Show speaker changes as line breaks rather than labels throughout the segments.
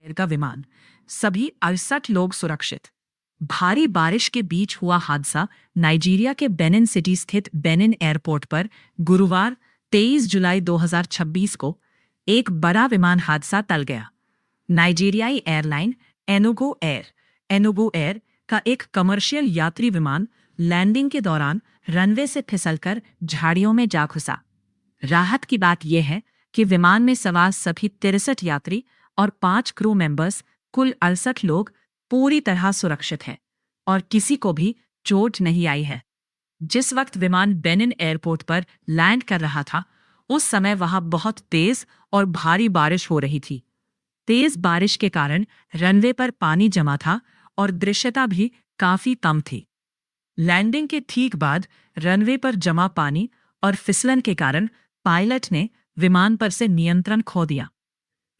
Air का विमान, सभी 68 लोग सुरक्षित। भारी बारिश के बीच हुआ हादसा नाइजीरिया के बेनिन सिटी स्थित बेनिन एयरपोर्ट पर गुरुवार 23 जुलाई 2026 को एक बड़ा विमान हादसा टल गया। नाइजीरियाई एयरलाइन एनुगो एयर का एक कमर्शियल यात्री विमान लैंडिंग के दौरान रनवे से फिसलकर झाड़ियों में जा घुसा। राहत की बात यह है कि विमान में सवार सभी 63 यात्री और 5 क्रू मेंबर्स, कुल 68 लोग पूरी तरह सुरक्षित हैं और किसी को भी चोट नहीं आई है। जिस वक्त विमान बेनिन एयरपोर्ट पर लैंड कर रहा था, उस समय वहां बहुत तेज और भारी बारिश हो रही थी। तेज बारिश के कारण रनवे पर पानी जमा था और दृश्यता भी काफी कम थी। लैंडिंग के ठीक बाद रनवे पर जमा पानी और फिसलन के कारण पायलट ने विमान पर से नियंत्रण खो दिया।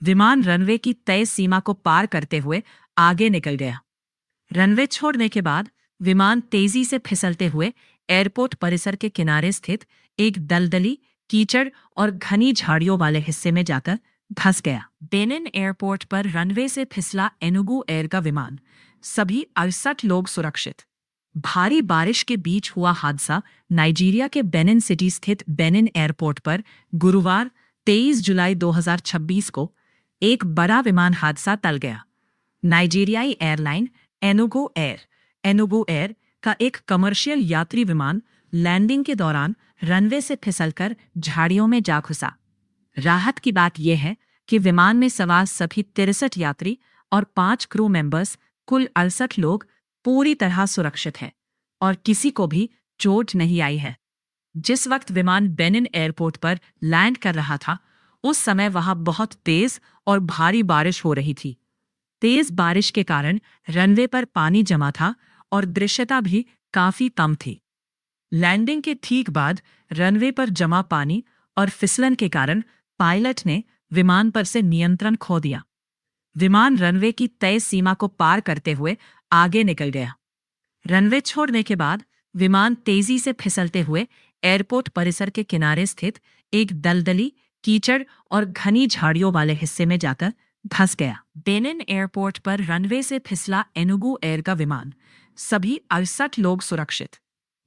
विमान रनवे की तय सीमा को पार करते हुए आगे निकल गया। रनवे छोड़ने के बाद विमान तेजी से फिसलते हुए एयरपोर्ट परिसर के किनारे स्थित एक दलदली, कीचड़ और घनी झाड़ियों वाले हिस्से में जाकर धंस गया। बेनिन एयरपोर्ट पर रनवे से फिसला एनुगो एयर का विमान, सभी 68 लोग सुरक्षित। भारी बारिश के बीच हुआ हादसा नाइजीरिया के बेनिन सिटी स्थित बेनिन एयरपोर्ट पर गुरुवार 23 जुलाई 2026 को एक बड़ा विमान हादसा टल गया। नाइजीरियाई एयरलाइन एनुगो एयर का एक कमर्शियल यात्री विमान लैंडिंग के दौरान रनवे से फिसलकर झाड़ियों में जा घुसा। राहत की बात यह है कि विमान में सवार सभी 63 यात्री और 5 क्रू मेंबर्स, कुल 68 लोग पूरी तरह सुरक्षित हैं और किसी को भी चोट नहीं आई है। जिस वक्त विमान बेनिन एयरपोर्ट पर लैंड कर रहा था, उस समय वहां बहुत तेज और भारी बारिश हो रही थी। तेज बारिश के कारण रनवे पर पानी जमा था और दृश्यता भी काफी कम थी। लैंडिंग के ठीक बाद रनवे पर जमा पानी और फिसलन के कारण पायलट ने विमान पर से नियंत्रण खो दिया। विमान रनवे की तय सीमा को पार करते हुए आगे निकल गया। रनवे छोड़ने के बाद विमान तेजी से फिसलते हुए एयरपोर्ट परिसर के किनारे स्थित एक दलदली, कीचड़ और घनी झाड़ियों वाले हिस्से में जाकर धंस गया। बेनिन एयरपोर्ट पर रनवे से फिसला एनुगो एयर का विमान, सभी 68 लोग सुरक्षित।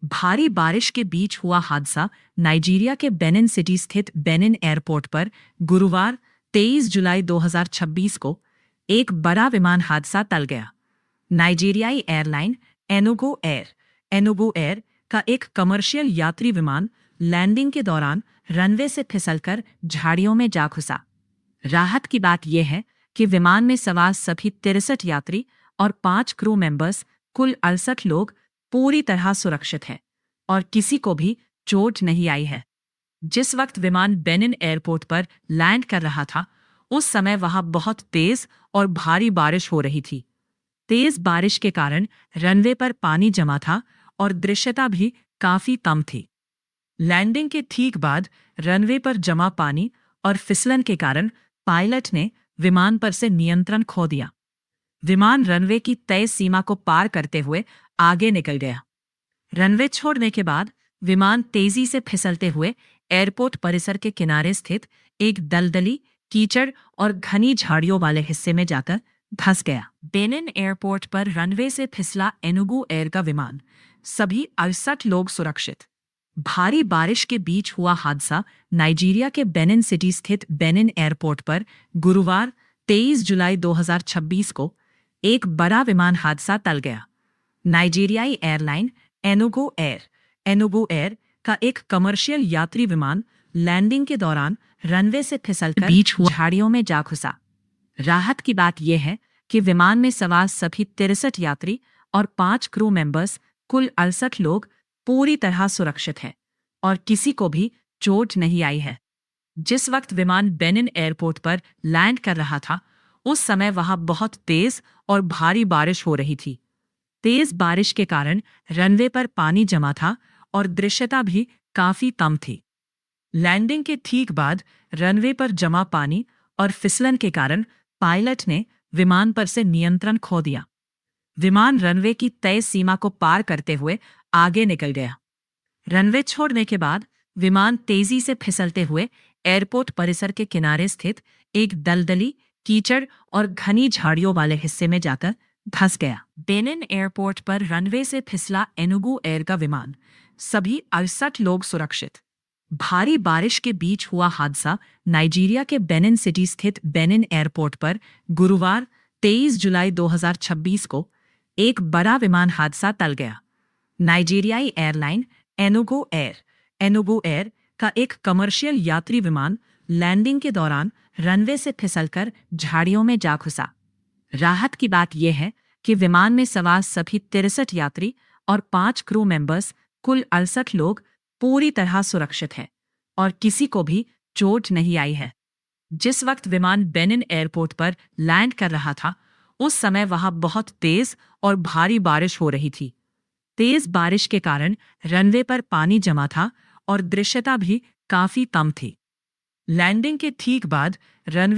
भारी बारिश के बीच हुआ हादसा नाइजीरिया के बेनिन सिटी स्थित बेनिन एयरपोर्ट पर गुरुवार 23 जुलाई 2026 को एक बड़ा विमान हादसा टल गया। नाइजीरियाई एयरलाइन एनुगो एयर का एक कमर्शियल यात्री विमान लैंडिंग के दौरान रनवे से फिसलकर झाड़ियों में जा घुसा। राहत की बात यह है कि विमान में सवार सभी 63 यात्री और 5 क्रू मेंबर्स, कुल 68 लोग पूरी तरह सुरक्षित हैं और किसी को भी चोट नहीं आई है। जिस वक्त विमान बेनिन एयरपोर्ट पर लैंड कर रहा था, उस समय वहां बहुत तेज और भारी बारिश हो रही थी। तेज बारिश के कारण रनवे पर पानी जमा था और दृश्यता भी काफी कम थी। लैंडिंग के ठीक बाद रनवे पर जमा पानी और फिसलन के कारण पायलट ने विमान पर से नियंत्रण खो दिया। विमान रनवे की तय सीमा को पार करते हुए आगे निकल गया। रनवे छोड़ने के बाद विमान तेजी से फिसलते हुए एयरपोर्ट परिसर के किनारे स्थित एक दलदली, कीचड़ और घनी झाड़ियों वाले हिस्से में जाकर धंस गया। बेनिन एयरपोर्ट पर रनवे से फिसला एनुगो एयर का विमान, सभी 68 लोग सुरक्षित। भारी बारिश के बीच हुआ हादसा नाइजीरिया के बेनिन सिटी स्थित बेनिन एयरपोर्ट पर गुरुवार 23 जुलाई 2026 को एक बड़ा विमान हादसा टल गया। नाइजीरियाई एयरलाइन एनुगो एयर का एक कमर्शियल यात्री विमान लैंडिंग के दौरान रनवे से फिसलकर झाड़ियों में जा घुसा। राहत की बात यह है कि विमान में सवार सभी 63 यात्री और 5 क्रू मेंबर्स, कुल 68 लोग पूरी तरह सुरक्षित हैं और किसी को भी चोट नहीं आई है। जिस वक्त विमान बेनिन एयरपोर्ट पर लैंड कर रहा था, उस समय वहां बहुत तेज और भारी बारिश हो रही थी। तेज बारिश के कारण रनवे पर पानी जमा था और दृश्यता भी काफी कम थी। लैंडिंग के ठीक बाद रनवे पर जमा पानी और फिसलन के कारण पायलट ने विमान पर से नियंत्रण खो दिया। विमान रनवे की तय सीमा को पार करते हुए आगे निकल गया। रनवे छोड़ने के बाद विमान तेजी से फिसलते हुए एयरपोर्ट परिसर के किनारे स्थित एक दलदली, कीचड़ और घनी झाड़ियों वाले हिस्से में जाकर धंस गया। बेनिन एयरपोर्ट पर रनवे से फिसला एनुगु एयर का विमान, सभी 68 लोग सुरक्षित। भारी बारिश के बीच हुआ हादसा नाइजीरिया के बेनिन सिटी स्थित बेनिन एयरपोर्ट पर गुरुवार 23 जुलाई 2026 को एक बड़ा विमान हादसा टल गया। नाइजीरियाई एयरलाइन एनुगु एयर का एक कमर्शियल यात्री विमान लैंडिंग के दौरान रनवे से फिसलकर झाड़ियों में जा घुसा। राहत की बात यह है कि विमान में सवार सभी 63 यात्री और 5 क्रू मेंबर्स, कुल 68 लोग पूरी तरह सुरक्षित हैं और किसी को भी चोट नहीं आई है। जिस वक्त विमान बेनिन एयरपोर्ट पर लैंड कर रहा था, उस समय वहां बहुत तेज और भारी बारिश हो रही थी। तेज बारिश के कारण रनवे पर पानी जमा था और दृश्यता भी काफी कम थी। लैंडिंग के ठीक बाद रनवे